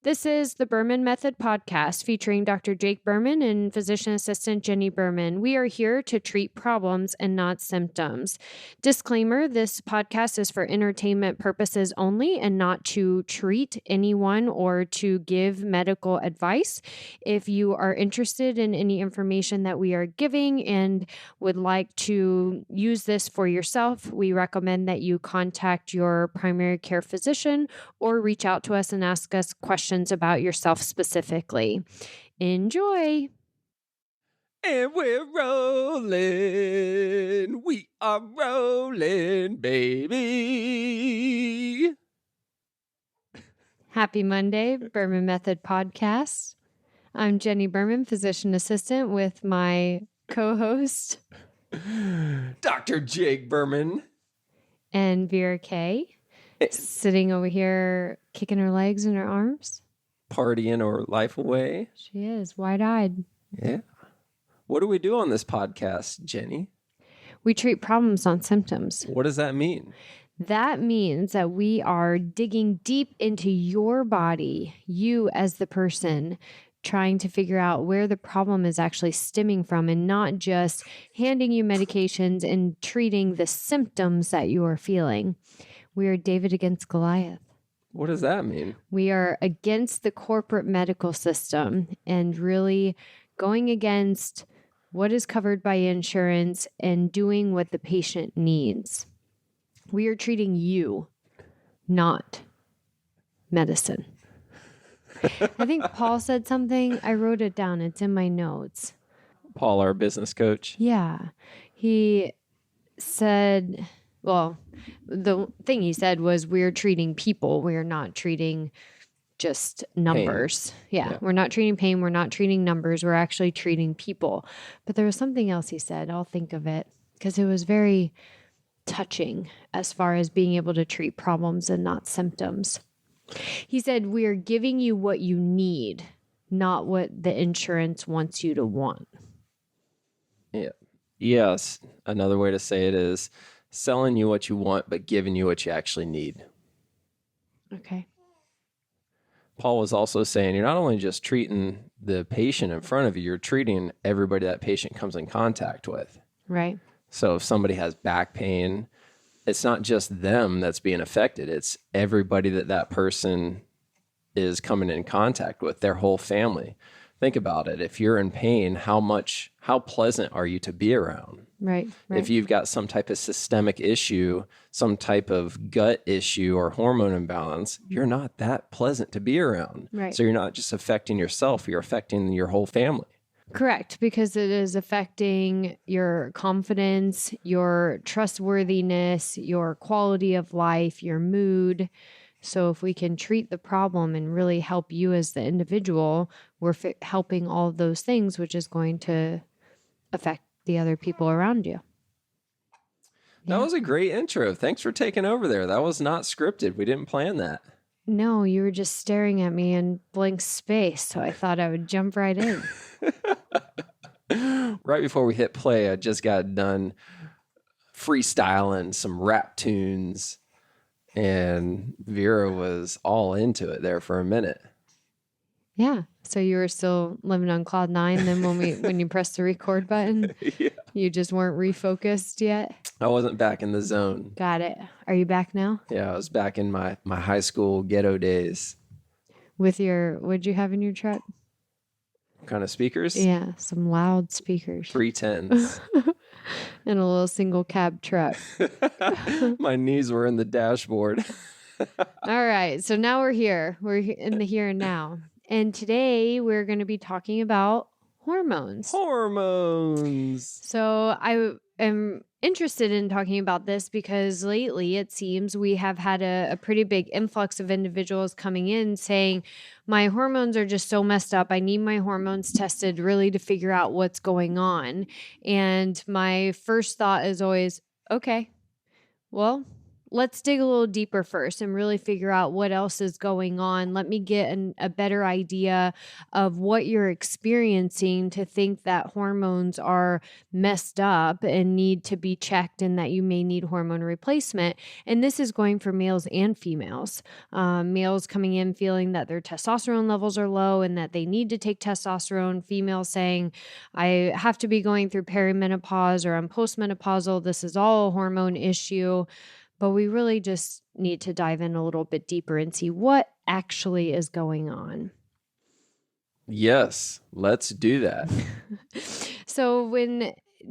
This is the Berman Method podcast featuring Dr. Jake Berman and physician assistant Jenni Berman. We are here to treat problems and not symptoms. Disclaimer, this podcast is for entertainment purposes only and not to treat anyone or to give medical advice. If you are interested in any information that we are giving and would like to use this for yourself, we recommend that you contact your primary care physician or reach out to us and ask us questions about yourself specifically. Enjoy. And we're rolling. We are rolling, baby. Happy Monday, Berman Method Podcast. I'm Jenni Berman, physician assistant, with my co-host, Dr. Jake Berman. And Vera Kay, sitting over here kicking her legs and her arms. Partying or life away. She is wide-eyed. Yeah. What do we do on this podcast, Jenni? We treat problems, not symptoms. What does that mean? That means that we are digging deep into your body, you as the person, trying to figure out where the problem is actually stemming from and not just handing you medications and treating the symptoms that you are feeling. We are David against Goliath. What does that mean? We are against the corporate medical system and really going against what is covered by insurance and doing what the patient needs. We are treating you, not medicine. I think Paul said something. I wrote it down. It's in my notes. Paul, our business coach. Yeah. He said, well, the thing he said was we're treating people. We're not treating just numbers. Yeah. We're not treating pain. We're not treating numbers. We're actually treating people. But there was something else he said. I'll think of it because it was very touching as far as being able to treat problems and not symptoms. He said, we're giving you what you need, not what the insurance wants you to want. Yeah. Yes. Another way to say it is selling you what you want, but giving you what you actually need. Okay. Paul was also saying you're not only just treating the patient in front of you, you're treating everybody that patient comes in contact with. Right. So if somebody has back pain, it's not just them that's being affected. It's everybody that person is coming in contact with, their whole family. Think about it. If you're in pain, how pleasant are you to be around? Right. If you've got some type of systemic issue, some type of gut issue or hormone imbalance, you're not that pleasant to be around. Right. So you're not just affecting yourself, you're affecting your whole family. Correct, because it is affecting your confidence, your trustworthiness, your quality of life, your mood. So if we can treat the problem and really help you as the individual, we're helping all of those things, which is going to affect the other people around you. That was a great intro. Thanks for taking over there. That was not scripted. We didn't plan that. No, you were just staring at me in blank space, so I thought I would jump right in. Right before we hit play, I just got done freestyling some rap tunes, and Vera was all into it there for a minute. Yeah. So you were still living on cloud nine. Then when you pressed the record button, Yeah. You just weren't refocused yet. I wasn't back in the zone. Got it. Are you back now? Yeah, I was back in my high school ghetto days. With what'd you have in your truck? What kind of speakers? Yeah, some loud speakers. 310s. And a little single cab truck. My knees were in the dashboard. All right. So now we're here. We're in the here and now. And today we're going to be talking about hormones. Hormones. So I am interested in talking about this because lately it seems we have had a pretty big influx of individuals coming in saying, my hormones are just so messed up. I need my hormones tested really to figure out what's going on. And my first thought is always, okay, well, let's dig a little deeper first and really figure out what else is going on. Let me get a better idea of what you're experiencing to think that hormones are messed up and need to be checked and that you may need hormone replacement. And this is going for males and females. Males coming in feeling that their testosterone levels are low and that they need to take testosterone. Females saying, I have to be going through perimenopause or I'm postmenopausal. This is all a hormone issue. But we really just need to dive in a little bit deeper and see what actually is going on. Yes, let's do that. So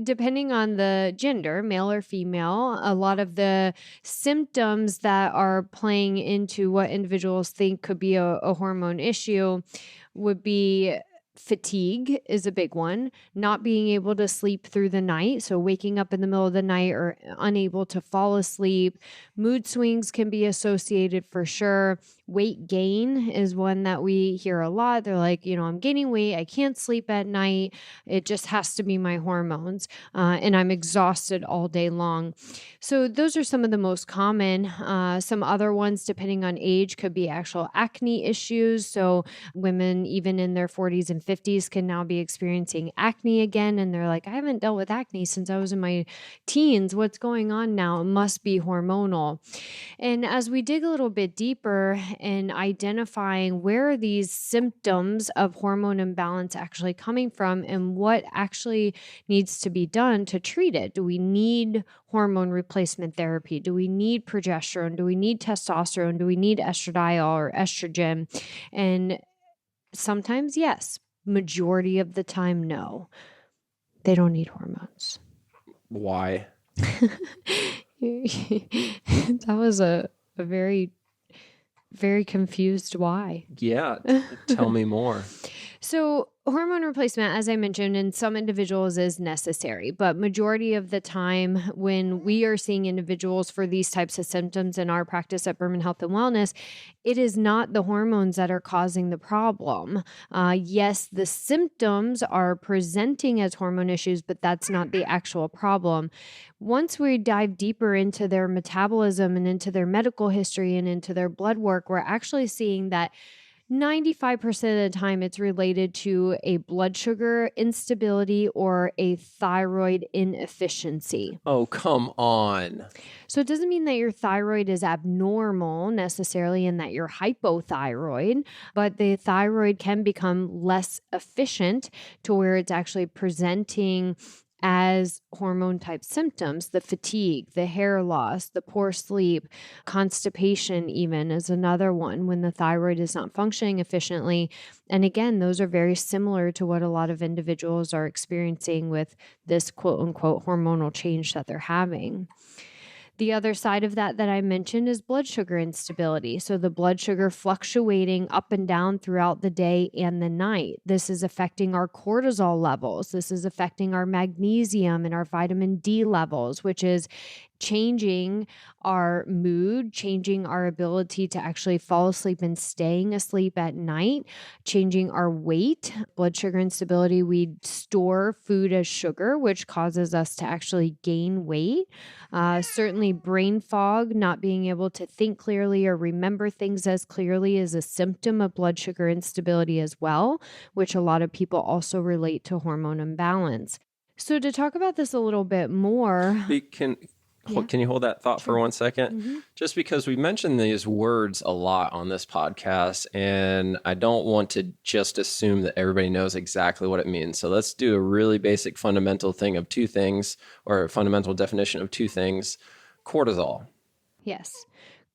depending on the gender, male or female, a lot of the symptoms that are playing into what individuals think could be a hormone issue would be fatigue is a big one, not being able to sleep through the night. So waking up in the middle of the night or unable to fall asleep. Mood swings can be associated for sure. Weight gain is one that we hear a lot. They're like, I'm gaining weight. I can't sleep at night. It just has to be my hormones. And I'm exhausted all day long. So those are some of the most common. Some other ones, depending on age, could be actual acne issues. So women, even in their 40s and 50s, can now be experiencing acne again. And they're like, I haven't dealt with acne since I was in my teens. What's going on now? It must be hormonal. And as we dig a little bit deeper in identifying where are these symptoms of hormone imbalance actually coming from and what actually needs to be done to treat it. Do we need hormone replacement therapy? Do we need progesterone? Do we need testosterone? Do we need estradiol or estrogen? And sometimes, yes. Majority of the time, no. They don't need hormones. Why? That was a very, very confused why. Yeah, tell me more. So hormone replacement, as I mentioned, in some individuals is necessary, but majority of the time when we are seeing individuals for these types of symptoms in our practice at Berman Health and Wellness, it is not the hormones that are causing the problem. Yes, the symptoms are presenting as hormone issues, but that's not the actual problem. Once we dive deeper into their metabolism and into their medical history and into their blood work, we're actually seeing that 95% of the time it's related to a blood sugar instability or a thyroid inefficiency. Oh, come on. So it doesn't mean that your thyroid is abnormal necessarily and that you're hypothyroid, but the thyroid can become less efficient to where it's actually presenting as hormone type symptoms. The fatigue, the hair loss, the poor sleep, constipation even is another one when the thyroid is not functioning efficiently. And again, those are very similar to what a lot of individuals are experiencing with this quote unquote hormonal change that they're having. The other side of that I mentioned is blood sugar instability. So the blood sugar fluctuating up and down throughout the day and the night. This is affecting our cortisol levels. This is affecting our magnesium and our vitamin D levels, which is changing our mood, changing our ability to actually fall asleep and staying asleep at night, changing our weight. Blood sugar instability, we store food as sugar, which causes us to actually gain weight. Certainly brain fog, not being able to think clearly or remember things as clearly is a symptom of blood sugar instability as well, which a lot of people also relate to hormone imbalance. So to talk about this a little bit more... Can you hold that thought for 1 second? Mm-hmm. Just because we mentioned these words a lot on this podcast, and I don't want to just assume that everybody knows exactly what it means. So let's do a really basic fundamental thing of two things, or a fundamental definition of two things. Cortisol. Yes.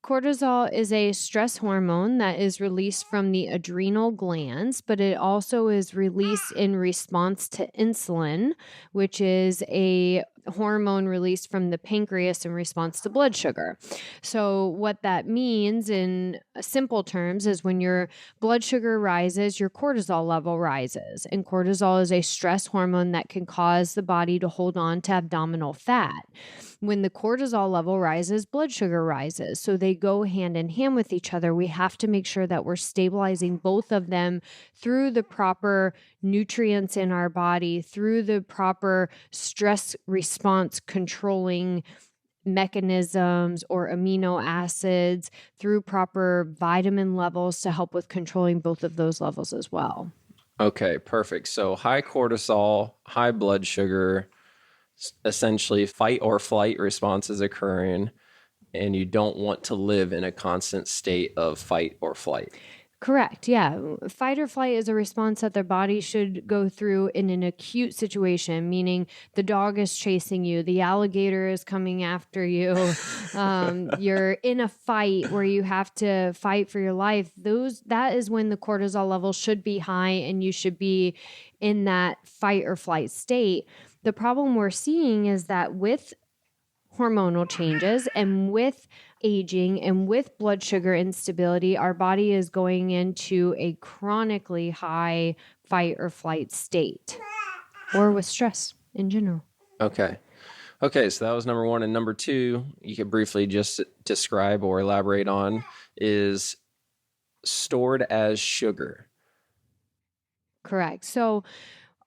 Cortisol is a stress hormone that is released from the adrenal glands, but it also is released in response to insulin, which is a hormone released from the pancreas in response to blood sugar. So what that means in simple terms is when your blood sugar rises, your cortisol level rises. And cortisol is a stress hormone that can cause the body to hold on to abdominal fat. When the cortisol level rises, blood sugar rises. So they go hand in hand with each other. We have to make sure that we're stabilizing both of them through the proper nutrients in our body, through the proper stress response controlling mechanisms or amino acids through proper vitamin levels to help with controlling both of those levels as well. Okay, perfect. So high cortisol, high blood sugar, essentially fight or flight responses occurring, and you don't want to live in a constant state of fight or flight. Correct. Yeah. Fight or flight is a response that the body should go through in an acute situation, meaning the dog is chasing you, the alligator is coming after you, you're in a fight where you have to fight for your life. That is when the cortisol level should be high and you should be in that fight or flight state. The problem we're seeing is that with hormonal changes and with aging and with blood sugar instability, our body is going into a chronically high fight or flight state, or with stress in general. Okay. Okay, so that was number one. And number two, you could briefly just describe or elaborate on, is stored as sugar. Correct. So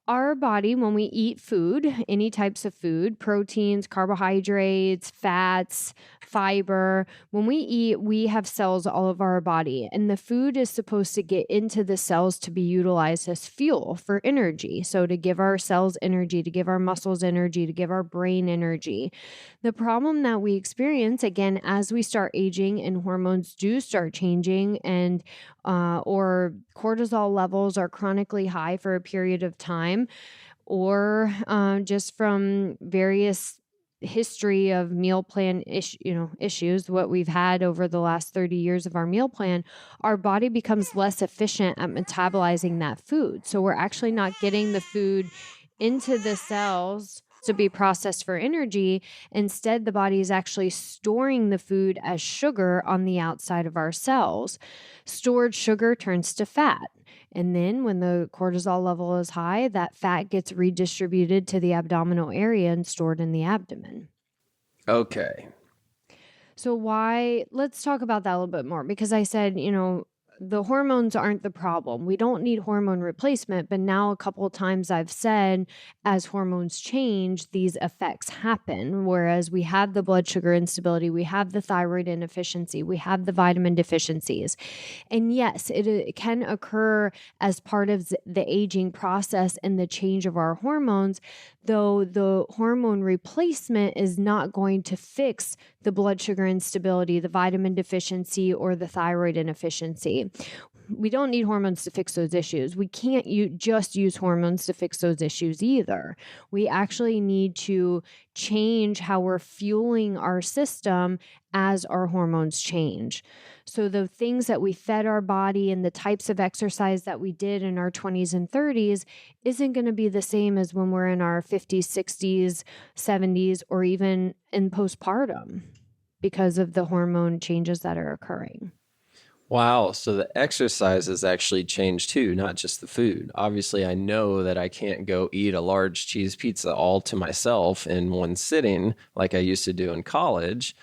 our body, when we eat food, any types of food, proteins, carbohydrates, fats, fiber, when we eat, we have cells all over our body, and the food is supposed to get into the cells to be utilized as fuel for energy. So to give our cells energy, to give our muscles energy, to give our brain energy. The problem that we experience, again, as we start aging and hormones do start changing and or cortisol levels are chronically high for a period of time, or just from various history of meal plan issues, what we've had over the last 30 years of our meal plan, our body becomes less efficient at metabolizing that food. So we're actually not getting the food into the cells to be processed for energy. Instead, the body is actually storing the food as sugar on the outside of our cells. Stored sugar turns to fat. And then when the cortisol level is high, that fat gets redistributed to the abdominal area and stored in the abdomen. Okay. So let's talk about that a little bit more, because I said, the hormones aren't the problem. We don't need hormone replacement, but now a couple of times I've said, as hormones change, these effects happen. Whereas we have the blood sugar instability, we have the thyroid inefficiency, we have the vitamin deficiencies. And yes, it can occur as part of the aging process and the change of our hormones, though the hormone replacement is not going to fix the blood sugar instability, the vitamin deficiency, or the thyroid inefficiency. We don't need hormones to fix those issues. We can't just use hormones to fix those issues either. We actually need to change how we're fueling our system as our hormones change. So the things that we fed our body and the types of exercise that we did in our 20s and 30s isn't going to be the same as when we're in our 50s, 60s, 70s, or even in postpartum because of the hormone changes that are occurring. Wow. So the exercise has actually changed too, not just the food. Obviously, I know that I can't go eat a large cheese pizza all to myself in one sitting like I used to do in college.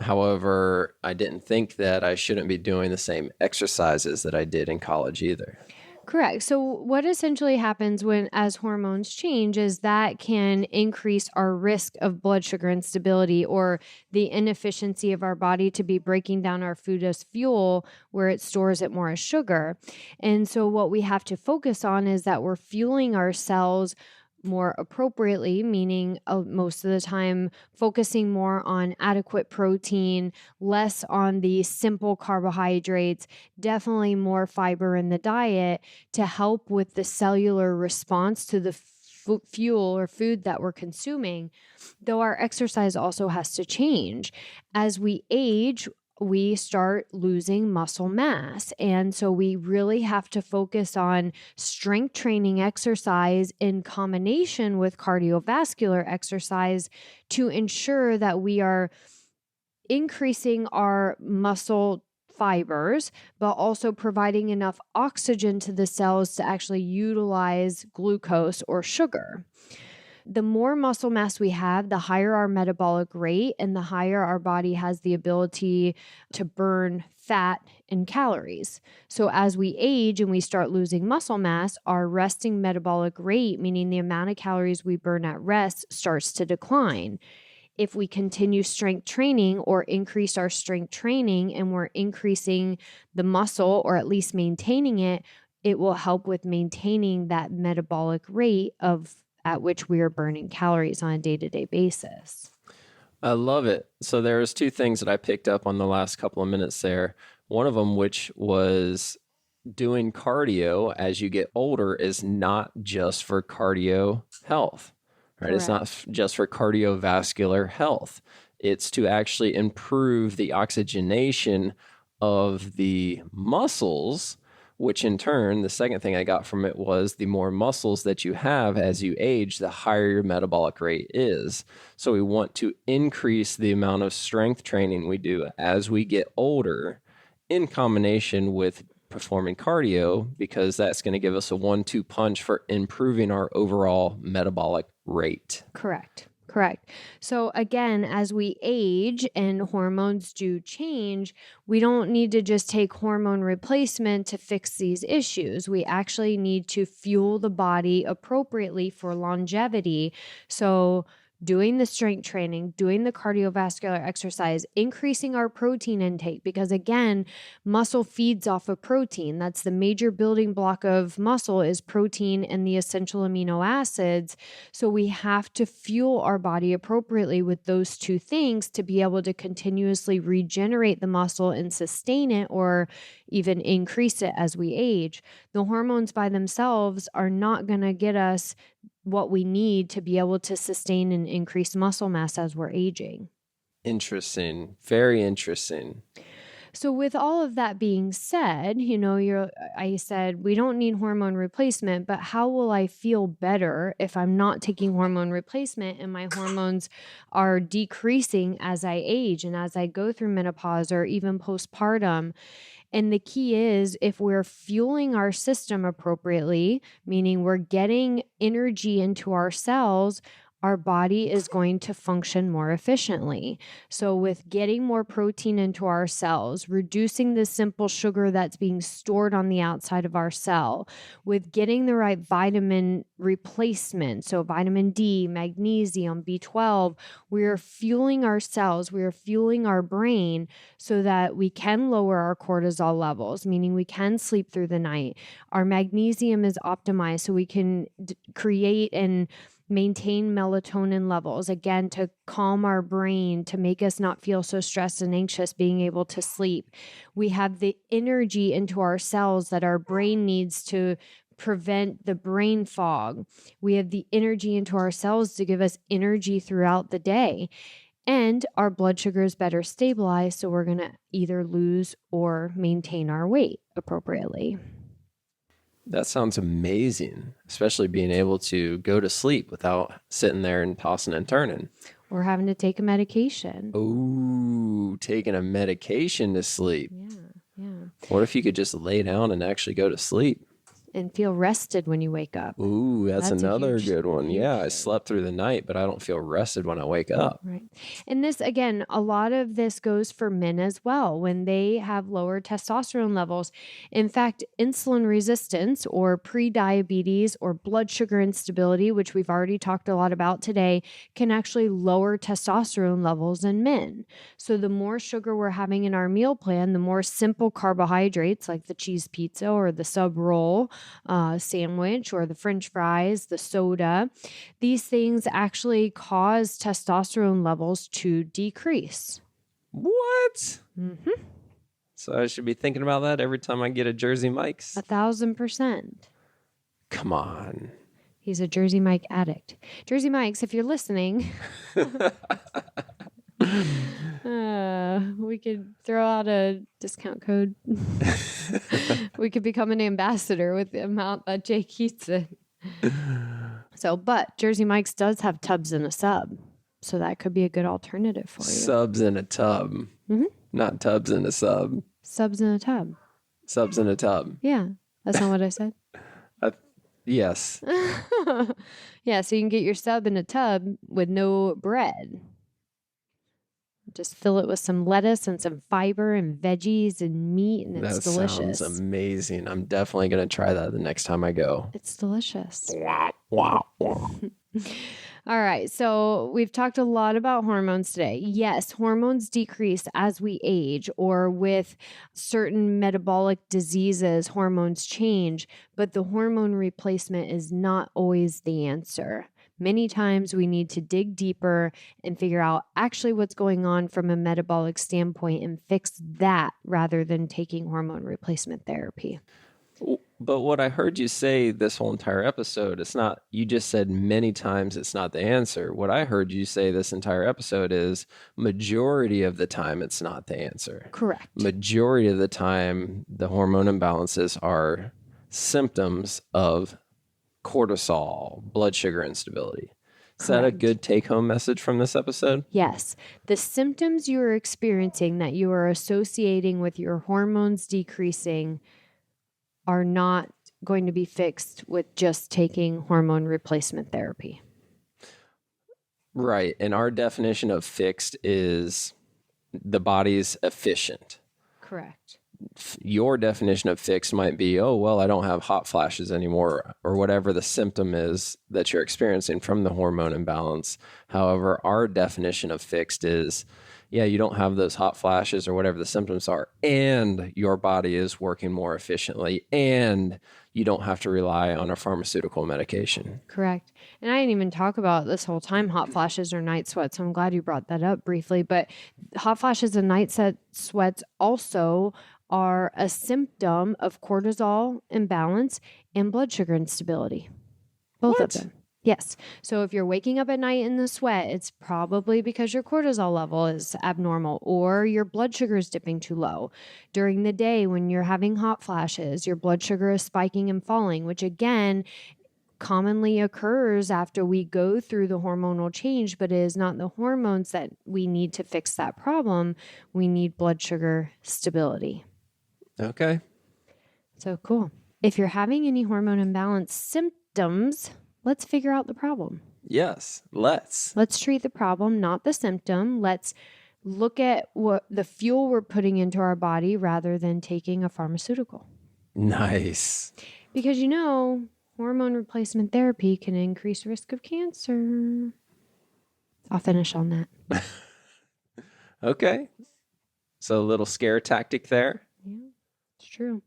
However, I didn't think that I shouldn't be doing the same exercises that I did in college either. Correct. So what essentially happens as hormones change is that can increase our risk of blood sugar instability, or the inefficiency of our body to be breaking down our food as fuel where it stores it more as sugar. And so what we have to focus on is that we're fueling our cells more appropriately, meaning most of the time focusing more on adequate protein, less on the simple carbohydrates, definitely more fiber in the diet to help with the cellular response to the fuel or food that we're consuming. Though our exercise also has to change. As we age, we start losing muscle mass. And so we really have to focus on strength training exercise in combination with cardiovascular exercise to ensure that we are increasing our muscle fibers, but also providing enough oxygen to the cells to actually utilize glucose or sugar. The more muscle mass we have, the higher our metabolic rate and the higher our body has the ability to burn fat and calories. So as we age and we start losing muscle mass, our resting metabolic rate, meaning the amount of calories we burn at rest, starts to decline. if we continue strength training or increase our strength training and we're increasing the muscle or at least maintaining it, it will help with maintaining that metabolic rate at which we are burning calories on a day-to-day basis. I love it. So there's two things that I picked up on the last couple of minutes there. One of them, which was doing cardio as you get older, is not just for cardio health, right? Correct. It's not just for cardiovascular health. It's to actually improve the oxygenation of the muscles, which in turn, the second thing I got from it was the more muscles that you have as you age, the higher your metabolic rate is. So we want to increase the amount of strength training we do as we get older in combination with performing cardio, because that's going to give us a 1-2 punch for improving our overall metabolic rate. Correct. So again, as we age and hormones do change, we don't need to just take hormone replacement to fix these issues. We actually need to fuel the body appropriately for longevity. So doing the strength training, doing the cardiovascular exercise, increasing our protein intake, because again, muscle feeds off of protein. That's the major building block of muscle is protein and the essential amino acids. So we have to fuel our body appropriately with those two things to be able to continuously regenerate the muscle and sustain it or even increase it as we age. The hormones by themselves are not going to get us what we need to be able to sustain and increase muscle mass as we're aging. Interesting. Very interesting. So with all of that being said, I said we don't need hormone replacement, but how will I feel better if I'm not taking hormone replacement and my hormones are decreasing as I age and as I go through menopause or even postpartum? And the key is if we're fueling our system appropriately, meaning we're getting energy into our cells, our body is going to function more efficiently. So with getting more protein into our cells, reducing the simple sugar that's being stored on the outside of our cell, with getting the right vitamin replacement, so vitamin D, magnesium, B12, we are fueling our cells, we are fueling our brain so that we can lower our cortisol levels, meaning we can sleep through the night. Our magnesium is optimized so we can create and maintain melatonin levels, again, to calm our brain, to make us not feel so stressed and anxious, being able to sleep. We have the energy into our cells that our brain needs to prevent the brain fog. We have the energy into our cells to give us energy throughout the day. And our blood sugar is better stabilized, so we're going to either lose or maintain our weight appropriately. That sounds amazing, especially being able to go to sleep without sitting there and tossing and turning. Or having to take a medication. Ooh, taking a medication to sleep. Yeah. What if you could just lay down and actually go to sleep? And feel rested when you wake up. Ooh, that's another good one. Yeah, I thing. slept through the night, but I don't feel rested when I wake up. Right. And this, again, a lot of this goes for men as well when they have lower testosterone levels. In fact, insulin resistance or pre-diabetes or blood sugar instability, which we've already talked a lot about today, can actually lower testosterone levels in men. So the more sugar we're having in our meal plan, the more simple carbohydrates like the cheese pizza or the sub roll, sandwich or the French fries, the soda, these things actually cause testosterone levels to decrease. What? Mm-hmm. So I should be thinking about that every time I get a Jersey Mike's? 1,000%. Come on. He's a Jersey Mike addict. Jersey Mike's, if you're listening, we could throw out a discount code. We could become an ambassador with the amount that Jake eats it. So, but Jersey Mike's does have tubs in a sub. So that could be a good alternative for you. Subs in a tub. Mm-hmm. Not tubs in a sub. Subs in a tub. Subs in a tub. Yeah. That's not what I said. Yes. Yeah. So you can get your sub in a tub with no bread. Just fill it with some lettuce and some fiber and veggies and meat, and it's delicious. That sounds amazing. I'm definitely going to try that the next time I go. It's delicious. Wow. All right. So we've talked a lot about hormones today. Yes, hormones decrease as we age, or with certain metabolic diseases, hormones change, but the hormone replacement is not always the answer. Many times we need to dig deeper and figure out actually what's going on from a metabolic standpoint and fix that rather than taking hormone replacement therapy. But what I heard you say this whole entire episode, it's not, you just said many times it's not the answer. What I heard you say this entire episode is majority of the time it's not the answer. Correct. Majority of the time, the hormone imbalances are symptoms of cortisol, blood sugar instability. Is that a good take-home message from this episode? Yes. The symptoms you are experiencing that you are associating with your hormones decreasing are not going to be fixed with just taking hormone replacement therapy. Right. And our definition of fixed is the body's efficient. Correct. Your definition of fixed might be, oh, well, I don't have hot flashes anymore, or whatever the symptom is that you're experiencing from the hormone imbalance. However, our definition of fixed is, yeah, you don't have those hot flashes or whatever the symptoms are, and your body is working more efficiently, and you don't have to rely on a pharmaceutical medication. Correct. And I didn't even talk about this whole time hot flashes or night sweats, so I'm glad you brought that up briefly. But hot flashes and night sweats also are a symptom of cortisol imbalance and blood sugar instability. Both of them. Yes. So if you're waking up at night in the sweat, it's probably because your cortisol level is abnormal or your blood sugar is dipping too low. During the day, when you're having hot flashes, your blood sugar is spiking and falling, which again commonly occurs after we go through the hormonal change, but it is not the hormones that we need to fix that problem. We need blood sugar stability. Okay. So cool. If you're having any hormone imbalance symptoms, let's figure out the problem. Yes, let's. Let's treat the problem, not the symptom. Let's look at what the fuel we're putting into our body rather than taking a pharmaceutical. Nice. Because hormone replacement therapy can increase risk of cancer. I'll finish on that. Okay. So a little scare tactic there. Yeah, it's true.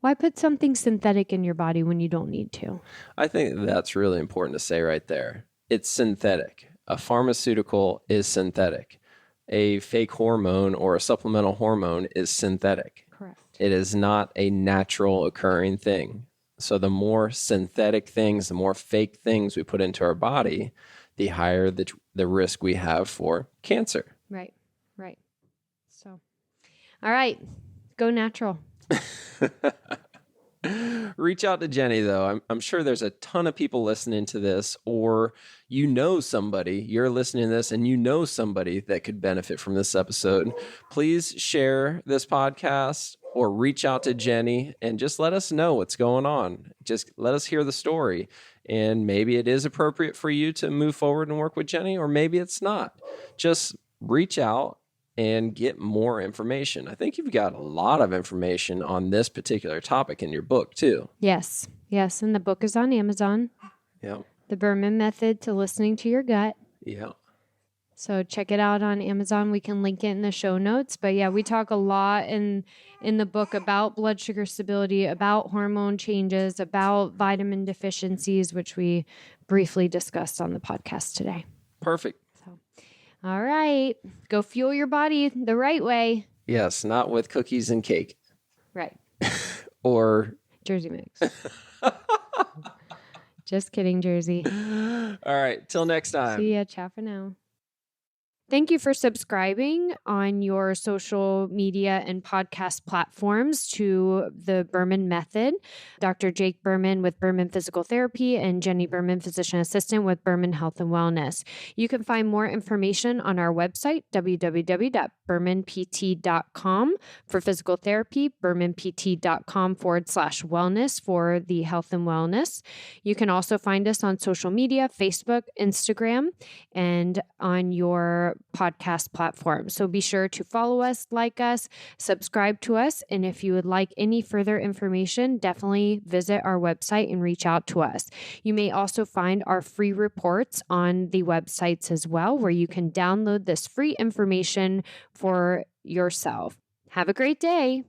Why put something synthetic in your body when you don't need to? I think that's really important to say right there. It's synthetic. A pharmaceutical is synthetic. A fake hormone or a supplemental hormone is synthetic. Correct. It is not a natural occurring thing. So the more synthetic things, the more fake things we put into our body, the higher the risk we have for cancer. Right. So, all right, go natural. Reach out to Jenny, though. I'm sure there's a ton of people listening to this, or somebody, you're listening to this and you know somebody that could benefit from this episode. Please share this podcast or reach out to Jenny and just let us know what's going on. Just let us hear the story. And maybe it is appropriate for you to move forward and work with Jenny, or maybe it's not. Just reach out and get more information. I think you've got a lot of information on this particular topic in your book too. Yes. And the book is on Amazon. Yeah. The Berman Method to Listening to Your Gut. Yeah. So check it out on Amazon. We can link it in the show notes. But yeah, we talk a lot in the book about blood sugar stability, about hormone changes, about vitamin deficiencies, which we briefly discussed on the podcast today. Perfect. All right. Go fuel your body the right way. Yes, not with cookies and cake. Right. Or Jersey mix. Just kidding, Jersey. All right. Till next time. See ya. Ciao for now. Thank you for subscribing on your social media and podcast platforms to the Berman Method. Dr. Jake Berman with Berman Physical Therapy and Jenni Berman, Physician Assistant with Berman Health and Wellness. You can find more information on our website, www.bermanpt.com for physical therapy, bermanpt.com/wellness for the health and wellness. You can also find us on social media, Facebook, Instagram, and on your podcast platforms. So be sure to follow us, like us, subscribe to us. And if you would like any further information, definitely visit our website and reach out to us. You may also find our free reports on the websites as well, where you can download this free information for yourself. Have a great day.